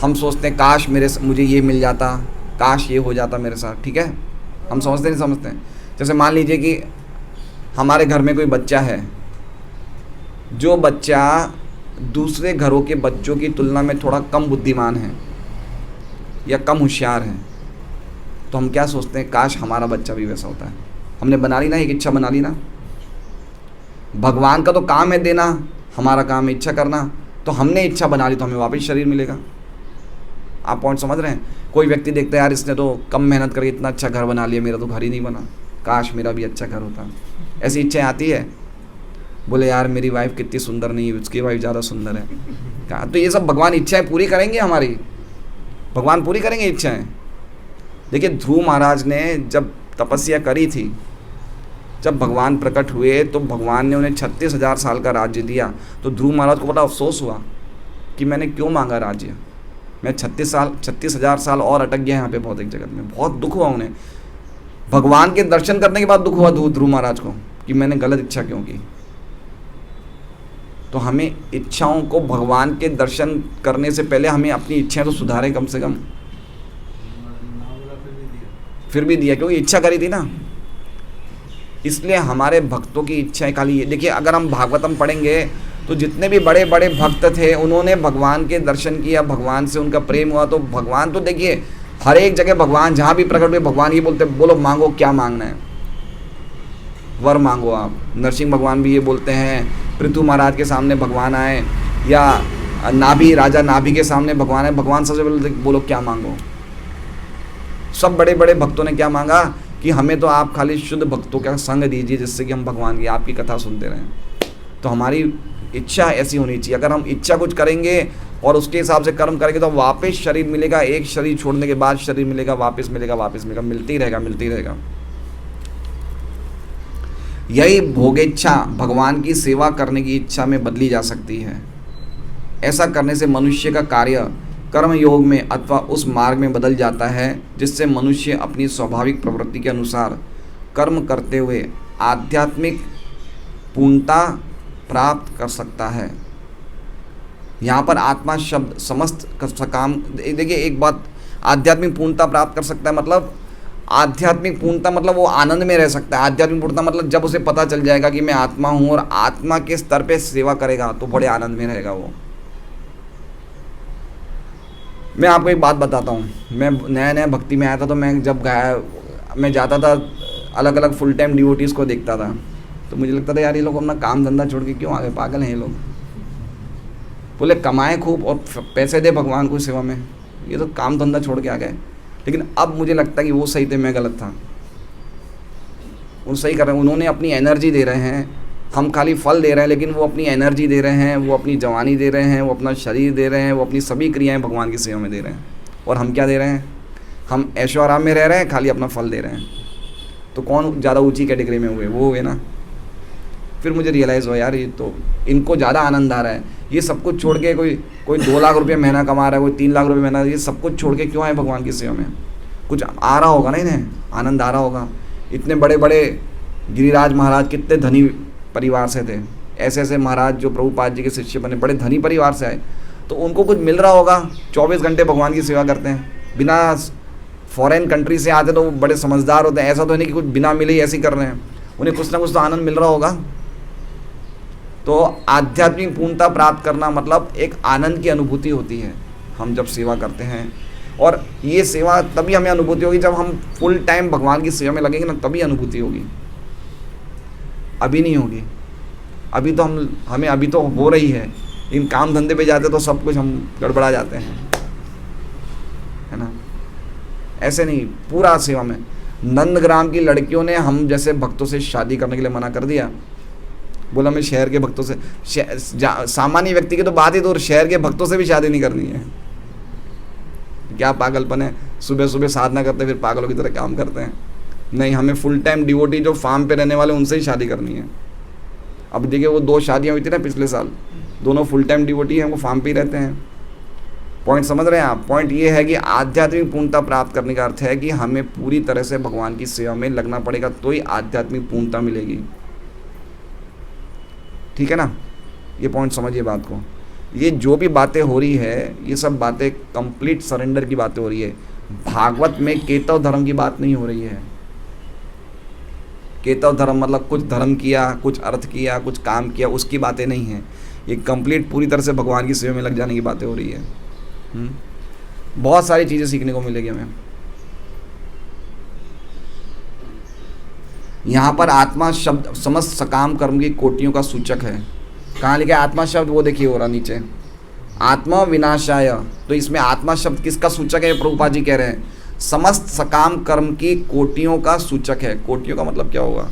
S1: हम सोचते हैं काश मुझे ये मिल जाता, काश ये हो जाता मेरे साथ, ठीक है? हम समझते नहीं समझते हैं। जैसे मान लीजिए कि हमारे घर में कोई बच्चा है, जो बच्चा दूसरे घरों के बच्चों की तुलना में थोड़ा कम बुद्धिमान है या कम होशियार है, तो हम क्या सोचते हैं, काश हमारा बच्चा भी वैसा होता है। हमने बना ली ना, एक इच्छा बना ली ना। भगवान का तो काम है देना, हमारा काम है इच्छा करना। तो हमने इच्छा बना ली तो हमें वापस शरीर मिलेगा। आप पॉइंट समझ रहे हैं? कोई व्यक्ति देखता है यार इसने तो कम मेहनत करके इतना अच्छा घर बना लिया, मेरा तो घर ही नहीं बना, काश मेरा भी अच्छा घर होता। ऐसी इच्छाएं आती है। बोले यार मेरी वाइफ कितनी सुंदर नहीं है, उसकी वाइफ ज़्यादा सुंदर है। कहा तो ये सब भगवान इच्छाएं पूरी करेंगे हमारी, भगवान पूरी करेंगे इच्छाएं। देखिए ध्रुव महाराज ने जब तपस्या करी थी, जब भगवान प्रकट हुए तो भगवान ने उन्हें 36,000 साल का राज्य दिया। तो ध्रुव महाराज को बड़ा अफसोस हुआ कि मैंने क्यों मांगा राज्य, मैं 36,000 साल और अटक गया यहाँ पे भौतिक जगत में। बहुत दुख हुआ उन्हें, भगवान के दर्शन करने के बाद दुख हुआ ध्रुव महाराज को कि मैंने गलत इच्छा क्यों की। तो हमें इच्छाओं को, भगवान के दर्शन करने से पहले हमें अपनी इच्छाएं तो सुधारें कम से कम। फिर भी दिया क्योंकि इच्छा करी थी ना। इसलिए हमारे भक्तों की इच्छाएं खाली, देखिए अगर हम भागवतम पढ़ेंगे तो जितने भी बड़े बड़े भक्त थे उन्होंने भगवान के दर्शन किया, भगवान से उनका प्रेम हुआ। तो भगवान तो देखिए हर एक जगह भगवान जहाँ भी प्रकट हुए भगवान ये बोलते, बोलो मांगो क्या मांगना है, वर मांगो आप। नरसिंह भगवान भी ये बोलते हैं, पृथु महाराज के सामने भगवान आए या नाभि, राजा नाभि के सामने भगवान आए, भगवान सबसे पहले बोलो क्या मांगो। सब बड़े बड़े भक्तों ने क्या मांगा कि हमें तो आप खाली शुद्ध भक्तों का संग दीजिए जिससे कि हम भगवान की, आपकी कथा सुनते रहें। तो हमारी इच्छा ऐसी होनी चाहिए। अगर हम इच्छा कुछ करेंगे और उसके हिसाब से कर्म करेंगे तो वापस शरीर मिलेगा, एक शरीर छोड़ने के बाद शरीर मिलेगा, वापस मिलेगा, वापस मिलेगा, मिलती रहेगा। यही भोगेच्छा भगवान की सेवा करने की इच्छा में बदली जा सकती है। ऐसा करने से मनुष्य का कार्य कर्म योग में अथवा उस मार्ग में बदल जाता है जिससे मनुष्य अपनी स्वाभाविक प्रवृत्ति के अनुसार कर्म करते हुए आध्यात्मिक पूर्णता प्राप्त कर सकता है। यहाँ पर आत्मा शब्द समस्त सकाम, देखिए एक बात आध्यात्मिक पूर्णता प्राप्त कर सकता है मतलब आध्यात्मिक पूर्णता मतलब वो आनंद में रह सकता है। आध्यात्मिक पूर्णता मतलब जब उसे पता चल जाएगा कि मैं आत्मा हूँ और आत्मा के स्तर पे सेवा करेगा तो बड़े आनंद में रहेगा वो। मैं आपको एक बात बताता हूँ, मैं नया नया भक्ति में आया था तो मैं जब मैं जाता था अलग अलग फुल टाइम डिवोटीज़ को देखता था तो मुझे लगता था यार ये लोग अपना काम धंधा छोड़ के क्यों आ गए, पागल हैं ये लोग। बोले कमाए खूब और पैसे दे भगवान को सेवा में, ये तो काम धंधा छोड़ के आ गए। लेकिन अब मुझे लगता है कि वो सही थे, मैं गलत था। वो सही कर रहे हैं, उन्होंने अपनी एनर्जी दे रहे हैं, हम खाली फल दे रहे हैं, लेकिन वो अपनी एनर्जी दे रहे हैं, वो अपनी जवानी दे रहे हैं, वो अपना शरीर दे रहे हैं, वो अपनी सभी क्रियाएं भगवान की सेवा में दे रहे हैं। और हम क्या दे रहे हैं, हम ऐशो आराम में रह रहे हैं, खाली अपना फल दे रहे हैं। तो कौन ज़्यादा ऊंची कैटेगरी में हुए, वो हुए ना। फिर मुझे रियलाइज़ हुआ यार ये तो इनको ज़्यादा आनंद आ रहा है, ये सब कुछ छोड़ के कोई 2 लाख रुपये महीना कमा रहा है, कोई 3 लाख रुपये महीना, ये सब कुछ छोड़ के क्यों आए भगवान की सेवा में। कुछ आ रहा होगा ना इन्हें, आनंद आ रहा होगा। इतने बड़े बड़े गिरिराज महाराज कितने धनी परिवार से थे, ऐसे ऐसे महाराज जो प्रभुपाद जी के शिष्य बने बड़े धनी परिवार से आए, तो उनको कुछ मिल रहा होगा। 24 घंटे भगवान की सेवा करते हैं, बिना फॉरेन कंट्री से आते तो वो बड़े समझदार होते हैं। ऐसा तो नहीं कि कुछ बिना मिले ही ऐसे ही कर रहे हैं, उन्हें कुछ ना कुछ तो आनंद मिल रहा होगा। तो आध्यात्मिक पूर्णता प्राप्त करना मतलब एक आनंद की अनुभूति होती है हम जब सेवा करते हैं। और ये सेवा तभी हमें अनुभूति होगी जब हम फुल टाइम भगवान की सेवा में लगेंगे ना, तभी अनुभूति होगी, अभी नहीं होगी। अभी तो हमें अभी तो हो रही है, इन काम धंधे पे जाते तो सब कुछ हम गड़बड़ा जाते हैं, है ना। ऐसे नहीं, पूरा सेवा में। नंदग्राम की लड़कियों ने हम जैसे भक्तों से शादी करने के लिए मना कर दिया। बोला मैं शहर के भक्तों से, सामान्य व्यक्ति की तो बात ही दूर, शहर के भक्तों से भी शादी नहीं करनी है। क्या पागलपन है, सुबह सुबह साधना करते फिर पागलों की तरह काम करते हैं। नहीं, हमें फुल टाइम डिवोटी जो फार्म पे रहने वाले उनसे ही शादी करनी है। अब देखिए वो 2 शादियाँ हुई थी ना पिछले साल, दोनों फुल टाइम डिवोटी हैं, वो फार्म पे ही रहते हैं। पॉइंट समझ रहे हैं आप। पॉइंट ये है कि आध्यात्मिक पूर्णता प्राप्त करने का अर्थ है कि हमें पूरी तरह से भगवान की सेवा में लगना पड़ेगा, तो ही आध्यात्मिक पूर्णता मिलेगी। ठीक है ना, ये पॉइंट समझिए बात को। ये जो भी बातें हो रही है ये सब बातें कंप्लीट सरेंडर की बातें हो रही है। भागवत में केतव धर्म की बात नहीं हो रही है। केतव धर्म मतलब कुछ धर्म किया, कुछ अर्थ किया, कुछ काम किया, उसकी बातें नहीं है। ये कंप्लीट पूरी तरह से भगवान की सेवा में लग जाने की बातें हो रही है। बहुत सारी चीज़ें सीखने को मिलेगी हमें। यहाँ पर आत्मा शब्द समस्त सकाम कर्म की कोटियों का सूचक है। कहाँ लिखा है आत्मा शब्द, वो देखिए हो रहा नीचे, आत्मा विनाशाय। तो इसमें आत्मा शब्द किसका सूचक है, प्रभुपाद जी कह रहे हैं समस्त सकाम कर्म की कोटियों का सूचक है। कोटियों का मतलब क्या होगा,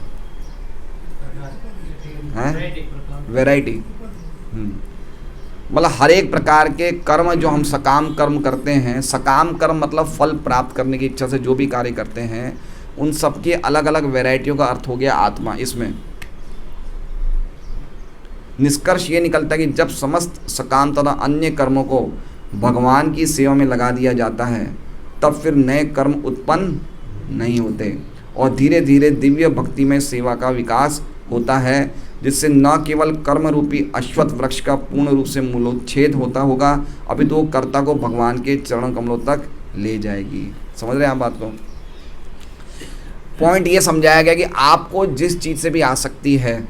S1: वैरायटी। मतलब हर एक प्रकार के कर्म जो हम सकाम कर्म करते हैं, सकाम कर्म मतलब फल प्राप्त करने की इच्छा से जो भी कार्य करते हैं, उन सब की अलग अलग वैरायटियों का अर्थ हो गया आत्मा। इसमें निष्कर्ष ये निकलता है कि जब समस्त सकाम तथा अन्य कर्मों को भगवान की सेवा में लगा दिया जाता है तब फिर नए कर्म उत्पन्न नहीं होते और धीरे धीरे दिव्य भक्ति में सेवा का विकास होता है, जिससे न केवल कर्म रूपी अश्वत्थ वृक्ष का पूर्ण रूप से मूलोच्छेद होता होगा, अभी तो कर्ता को भगवान के चरण कमलों तक ले जाएगी। समझ रहे हैं आप बात को। पॉइंट ये समझाया गया कि आपको जिस चीज़ से भी आसक्ति है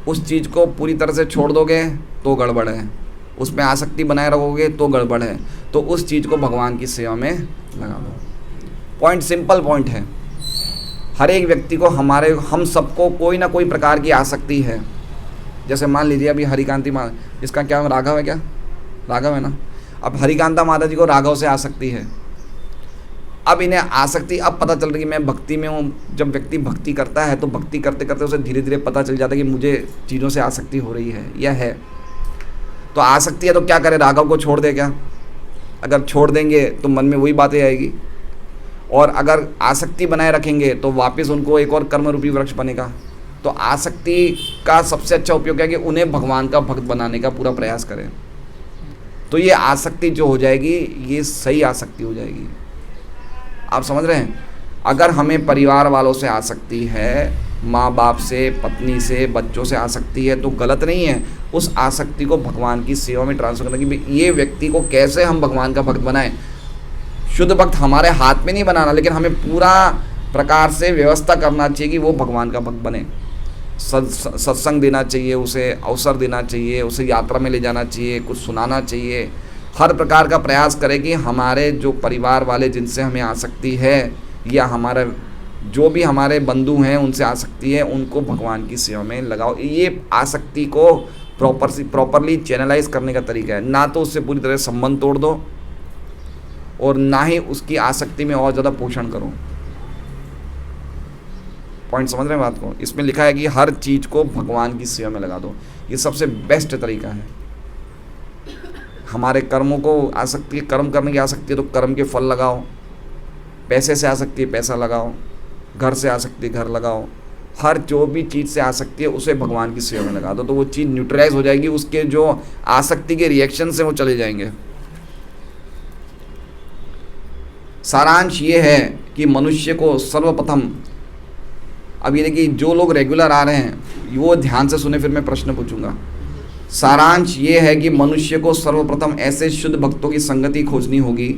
S1: उस चीज़ को पूरी तरह से छोड़ दोगे तो गड़बड़ है, उसमें आसक्ति बनाए रखोगे तो गड़बड़ है, तो उस चीज़ को भगवान की सेवा में लगा दो। पॉइंट सिंपल पॉइंट है। हर एक व्यक्ति को हम सबको कोई ना कोई प्रकार की आसक्ति है। जैसे मान लीजिए अभी हरिकांति माता, इसका क्या राघव है, क्या राघव है ना। अब हरिकांता माता जी को राघव से आसक्ति है। अब इन्हें आसक्ति अब पता चल रही कि मैं भक्ति में हूँ। जब व्यक्ति भक्ति करता है तो भक्ति करते करते उसे धीरे धीरे पता चल जाता है कि मुझे चीज़ों से आसक्ति हो रही है या है। तो आसक्ति है तो क्या करे, राघव को छोड़ दे क्या? अगर छोड़ देंगे तो मन में वही बातें आएगी, और अगर आसक्ति बनाए रखेंगे तो वापस उनको एक और कर्म रूपी वृक्ष बनेगा। तो आसक्ति का सबसे अच्छा उपयोग है कि उन्हें भगवान का भक्त बनाने का पूरा प्रयास करें। तो ये आसक्ति जो हो जाएगी ये सही आसक्ति हो जाएगी। आप समझ रहे हैं। अगर हमें परिवार वालों से आसक्ति है, माँ बाप से, पत्नी से, बच्चों से आसक्ति है तो गलत नहीं है, उस आसक्ति को भगवान की सेवा में ट्रांसफर करना कि ये व्यक्ति को कैसे हम भगवान का भक्त बनाएं। शुद्ध भक्त हमारे हाथ में नहीं बनाना, लेकिन हमें पूरा प्रकार से व्यवस्था करना चाहिए कि वो भगवान का भक्त बने। सत्संग देना चाहिए, उसे अवसर देना चाहिए, उसे यात्रा में ले जाना चाहिए, कुछ सुनाना चाहिए, हर प्रकार का प्रयास करें कि हमारे जो परिवार वाले जिनसे हमें आसक्ति है या हमारे जो भी हमारे बंधु हैं उनसे आसक्ति है, उनको भगवान की सेवा में लगाओ। ये आसक्ति को प्रॉपरली चैनलाइज करने का तरीका है। ना तो उससे पूरी तरह संबंध तोड़ दो और ना ही उसकी आसक्ति में और ज़्यादा पोषण करो। पॉइंट समझ रहे हैं बात को? इसमें लिखा है कि हर चीज़ को भगवान की सेवा में लगा दो। ये सबसे बेस्ट तरीका है। हमारे कर्मों को आसक्ति, कर्म करने की आसक्ति है तो कर्म के फल लगाओ, पैसे से आसक्ति है पैसा लगाओ, घर से आसक्ति घर लगाओ, हर जो भी चीज़ से आसक्ति है उसे भगवान की सेवा में लगा दो, तो वो चीज़ न्यूट्रलाइज हो जाएगी। उसके जो आसक्ति के रिएक्शन से वो चले जाएंगे। सारांश ये है कि मनुष्य को सर्वप्रथम, अब ये देखिए जो लोग रेगुलर आ रहे हैं वो ध्यान से सुने, फिर मैं प्रश्न पूछूंगा। सारांश ये है कि मनुष्य को सर्वप्रथम ऐसे शुद्ध भक्तों की संगति खोजनी होगी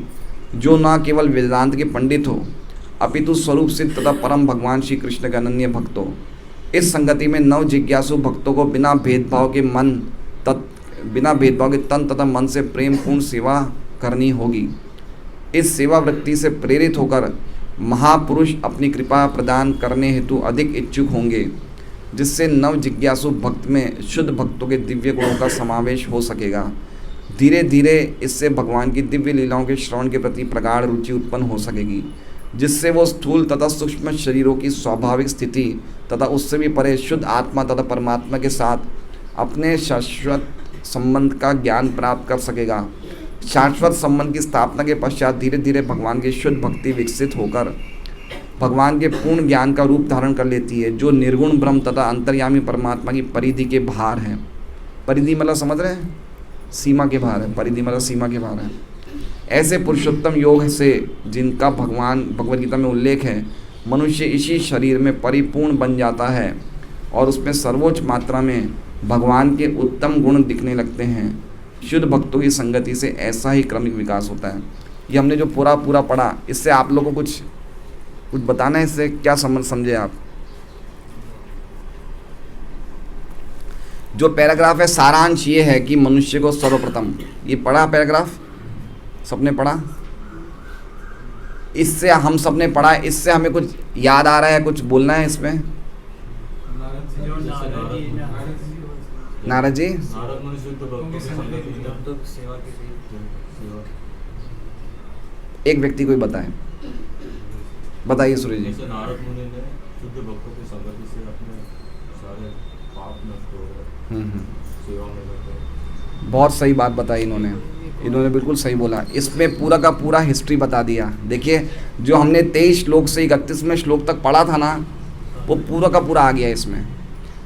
S1: जो न केवल वेदांत के पंडित हो अपितु स्वरूप सिद्ध तथा परम भगवान श्री कृष्ण के अनन्य भक्त हो। इस संगति में नव जिज्ञासु भक्तों को बिना भेदभाव के तन तथा मन से प्रेम पूर्ण सेवा करनी होगी। इस सेवा वृत्ति से प्रेरित होकर महापुरुष अपनी कृपा प्रदान करने हेतु अधिक इच्छुक होंगे, जिससे नव जिज्ञासु भक्त में शुद्ध भक्तों के दिव्य गुणों का समावेश हो सकेगा। धीरे धीरे इससे भगवान की दिव्य लीलाओं के श्रवण के प्रति प्रगाढ़ रुचि उत्पन्न हो सकेगी, जिससे वो स्थूल तथा सूक्ष्म शरीरों की स्वाभाविक स्थिति तथा उससे भी परे शुद्ध आत्मा तथा परमात्मा के साथ अपने शाश्वत संबंध का ज्ञान प्राप्त कर सकेगा। शाश्वत संबंध की स्थापना के पश्चात धीरे धीरे भगवान की शुद्ध भक्ति विकसित होकर भगवान के पूर्ण ज्ञान का रूप धारण कर लेती है, जो निर्गुण ब्रह्म तथा अंतर्यामी परमात्मा की परिधि के बाहर है। परिधि मतलब समझ रहे हैं? सीमा के बाहर है। परिधि मतलब सीमा के बाहर है। ऐसे पुरुषोत्तम योग से जिनका भगवद गीता में उल्लेख है, मनुष्य इसी शरीर में परिपूर्ण बन जाता है और उसमें सर्वोच्च मात्रा में भगवान के उत्तम गुण दिखने लगते हैं। शुद्ध भक्तों की संगति से ऐसा ही क्रमिक विकास होता है। ये हमने जो पूरा पढ़ा, इससे आप लोगों को कुछ बताना है, इससे क्या समझे आप? जो पैराग्राफ है सारांश ये है कि मनुष्य को सर्वप्रथम, ये पढ़ा पैराग्राफ सबने पढ़ा? इससे हम सबने पढ़ा, इससे हमें कुछ याद आ रहा है, कुछ बोलना है इसमें? नारद जी एक व्यक्ति कोई बताइए सूर्य जी।
S5: नारद मुनि ने शुद्ध भक्तों की संगति से अपने सारे पाप नष्ट हो गए, सेवा में लगे।
S1: बहुत सही बात बताई इन्होंने बिल्कुल सही बोला। इसमें पूरा का पूरा हिस्ट्री बता दिया। देखिए जो हमने 23 श्लोक से 31वें श्लोक तक पढ़ा था ना, वो पूरा का पूरा आ गया इसमें।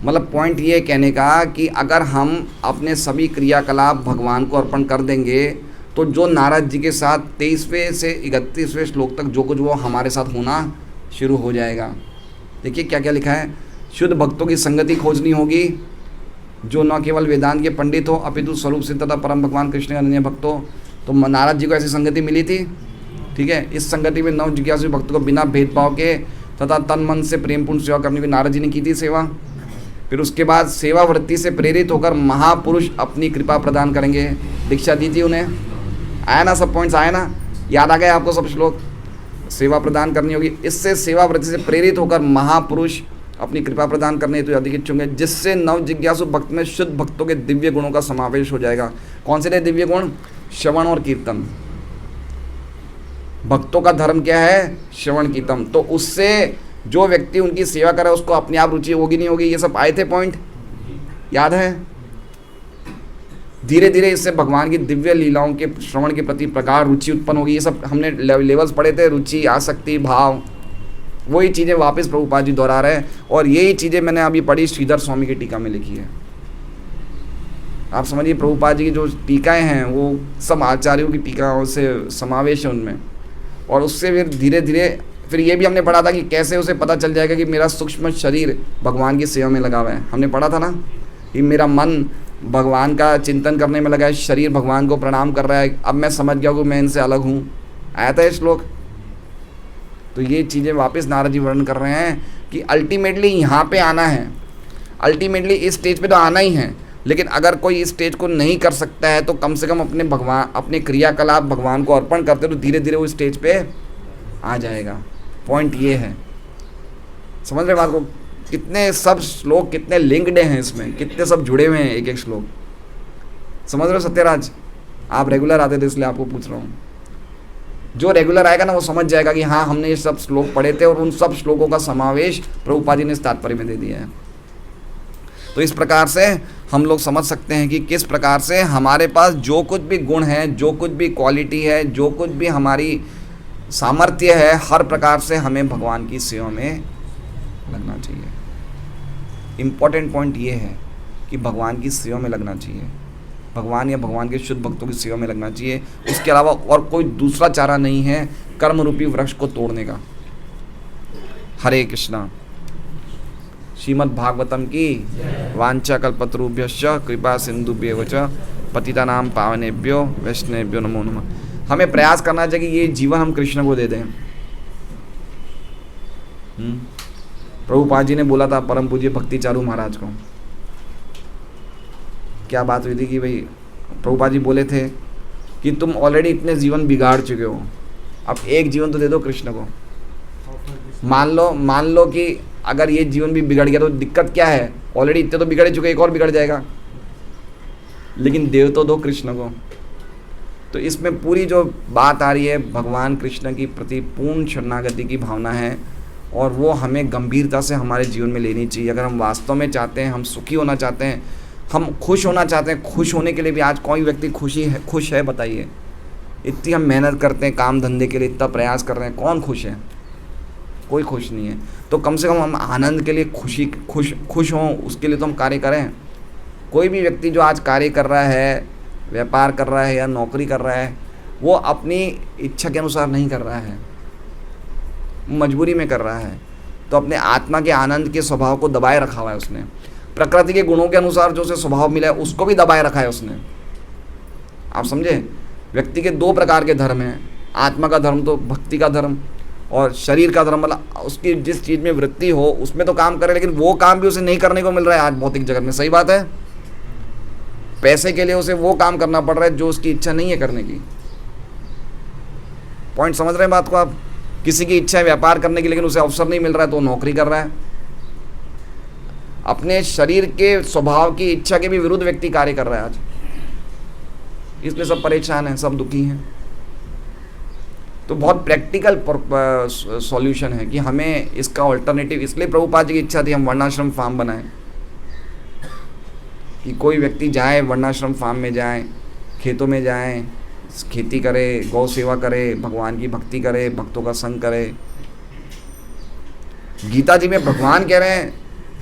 S1: मतलब पॉइंट ये कहने का कि अगर हम अपने सभी क्रियाकलाप भगवान को अर्पण कर देंगे तो जो नारद जी के साथ 23वें से 31वें श्लोक तक जो कुछ वो हमारे साथ होना शुरू हो जाएगा। देखिए क्या क्या लिखा है। शुद्ध भक्तों की संगति खोजनी होगी जो न केवल वेदांत के पंडित हो अपितु स्वरूप सिद्ध तथा परम भगवान कृष्ण के अनन्य भक्त हो। तो नारद जी को ऐसी संगति मिली थी, ठीक है। इस संगति में नव जिज्ञासु भक्तों को बिना भेदभाव के तथा तन मन से प्रेमपूर्ण सेवा करने की नारद जी ने की थी सेवा। फिर उसके बाद सेवा वृत्ति से प्रेरित होकर महापुरुष अपनी कृपा प्रदान करेंगे, दीक्षा दी थी उन्हें। आया ना, सब पॉइंट्स आए ना, याद आ गए आपको सब श्लोक? सेवा प्रदान करनी होगी, इससे सेवा वृत्ति से प्रेरित होकर महापुरुष अपनी कृपा प्रदान करने हेतु अधिक इच्छुक है, जिससे नव जिज्ञासु भक्त में शुद्ध भक्तों के दिव्य गुणों का समावेश हो जाएगा। कौन से दिव्य गुण? श्रवण और कीर्तन। भक्तों का धर्म क्या है? श्रवण कीर्तन। तो उससे जो व्यक्ति उनकी सेवा करे उसको अपने आप रुचि होगी नहीं होगी? ये सब आए थे पॉइंट, याद है? धीरे धीरे इससे भगवान की दिव्य लीलाओं के श्रवण के प्रति प्रगाढ़ रुचि उत्पन्न होगी। ये सब हमने लेवल्स पढ़े थे, रुचि, आसक्ति, भाव। वही चीज़ें वापस प्रभुपाद जी दोहरा रहे हैं और यही चीज़ें मैंने अभी पढ़ी श्रीधर स्वामी की टीका में लिखी है। आप समझिए प्रभुपाद जी की जो टीकाएं हैं वो सब आचार्यों की टीकाओं से समावेश है उनमें। और उससे फिर धीरे धीरे फिर ये भी हमने पढ़ा था कि कैसे उसे पता चल जाएगा कि मेरा सूक्ष्म शरीर भगवान की सेवा में लगा हुआ है। हमने पढ़ा था ना कि मेरा मन भगवान का चिंतन करने में लगा है, शरीर भगवान को प्रणाम कर रहा है, अब मैं समझ गया कि मैं इनसे अलग हूँ। आया था ये श्लोक। तो ये चीज़ें वापस नारद जी वर्णन कर रहे हैं कि अल्टीमेटली यहाँ पे आना है, अल्टीमेटली इस स्टेज पे तो आना ही है, लेकिन अगर कोई इस स्टेज को नहीं कर सकता है तो कम से कम अपने क्रियाकलाप भगवान को अर्पण करते तो धीरे धीरे वो स्टेज पे आ जाएगा। पॉइंट ये है, समझ रहे बात को? कितने सब श्लोक कितने लिंक्ड हैं इसमें, कितने सब जुड़े हुए हैं एक एक श्लोक। समझ रहे हो सत्यराज? आप रेगुलर आते थे इसलिए आपको पूछ रहा हूँ। जो रेगुलर आएगा ना वो समझ जाएगा कि हाँ हमने ये सब श्लोक पढ़े थे और उन सब श्लोकों का समावेश प्रभुपाद जी ने इस तात्पर्य में दे दिया है। तो इस प्रकार से हम लोग समझ सकते हैं कि किस प्रकार से हमारे पास जो कुछ भी गुण है, जो कुछ भी क्वालिटी है, जो कुछ भी हमारी सामर्थ्य है, हर प्रकार से हमें भगवान की सेवा में लगना चाहिए। इम्पॉर्टेंट पॉइंट ये है कि भगवान की सेवा में लगना चाहिए, भगवान या भगवान के शुद्ध भक्तों की सेवा में लगना चाहिए। उसके अलावा और कोई दूसरा चारा नहीं है कर्म रूपी वृक्ष को तोड़ने का। हरे कृष्णा। श्रीमद् भागवतम की वांछा कल्पतरुभ्यश्च कृपा सिंधुभ्येव च पतितानां पावनेभ्यो वैष्णवेभ्यो नमो नमः। हमें प्रयास करना चाहिए कि ये जीवन हम कृष्ण को दे दें। प्रभुपाद जी ने बोला था परम पूज्य भक्ति चारू महाराज को, क्या बात हुई थी कि भाई प्रभुपाद जी बोले थे कि तुम ऑलरेडी इतने जीवन बिगाड़ चुके हो, अब एक जीवन तो दे दो कृष्ण को। मान लो कि अगर ये जीवन भी बिगड़ गया तो दिक्कत क्या है, ऑलरेडी इतने तो बिगड़ चुके, एक और बिगड़ जाएगा, लेकिन देव तो दो कृष्ण को। तो इसमें पूरी जो बात आ रही है भगवान कृष्ण की प्रति पूर्ण शरणागति की भावना है, और वो हमें गंभीरता से हमारे जीवन में लेनी चाहिए। अगर हम वास्तव में चाहते हैं, हम सुखी होना चाहते हैं, हम खुश होना चाहते हैं। खुश होने के लिए भी आज कोई व्यक्ति खुश है बताइए? इतनी हम मेहनत करते हैं काम धंधे के लिए, इतना प्रयास कर रहे हैं, कौन खुश है? कोई खुश नहीं है। तो कम से कम हम आनंद के लिए खुश हों, उसके लिए तो हम कार्य करें। कोई भी व्यक्ति जो आज कार्य कर रहा है, व्यापार कर रहा है या नौकरी कर रहा है, वो अपनी इच्छा के अनुसार नहीं कर रहा है, मजबूरी में कर रहा है। तो अपने आत्मा के आनंद के स्वभाव को दबाए रखा हुआ है उसने, प्रकृति के गुणों के अनुसार जो उसे स्वभाव मिला है उसको भी दबाए रखा है उसने। आप समझे? व्यक्ति के दो प्रकार के धर्म हैं, आत्मा का धर्म तो भक्ति का धर्म, और शरीर का धर्म मतलब उसकी जिस चीज़ में वृत्ति हो उसमें तो काम करे, लेकिन वो काम भी उसे नहीं करने को मिल रहा है आज भौतिक जगत में। सही बात है? पैसे के लिए उसे वो काम करना पड़ रहा है जो उसकी इच्छा नहीं है करने की। पॉइंट समझ रहे हैं बात को आप? किसी की इच्छा है व्यापार करने की, लेकिन उसे अवसर नहीं मिल रहा है तो नौकरी कर रहा है। अपने शरीर के स्वभाव की इच्छा के भी विरुद्ध व्यक्ति कार्य कर रहा है आज, इसलिए सब परेशान हैं, सब दुखी हैं। तो बहुत प्रैक्टिकल सॉल्यूशन है कि हमें इसका ऑल्टरनेटिव, इसलिए प्रभुपाद जी की इच्छा थी हम वर्णाश्रम फार्म बनाएं, कि कोई व्यक्ति जाए वर्णाश्रम फार्म में जाए, खेतों में जाए, खेती करे, गौ सेवा करे, भगवान की भक्ति करे, भक्तों का संग करे। गीता जी में भगवान कह रहे हैं,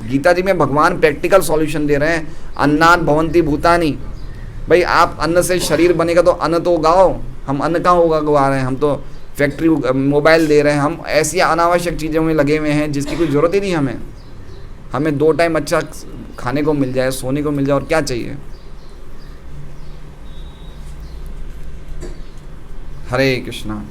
S1: गीता जी में भगवान प्रैक्टिकल सॉल्यूशन दे रहे हैं। अन्नात् भवन्ति भूतानि, भाई आप अन्न से शरीर बनेगा तो अन्न तो उगाओ। हम अन्न कहाँ उगा रहे हैं? हम तो फैक्ट्री, मोबाइल दे रहे हैं, हम ऐसी अनावश्यक चीज़ों में लगे हुए हैं जिसकी कोई ज़रूरत ही नहीं हमें 2 टाइम अच्छा खाने को मिल जाए, सोने को मिल जाए, और क्या चाहिए? हरे कृष्णा।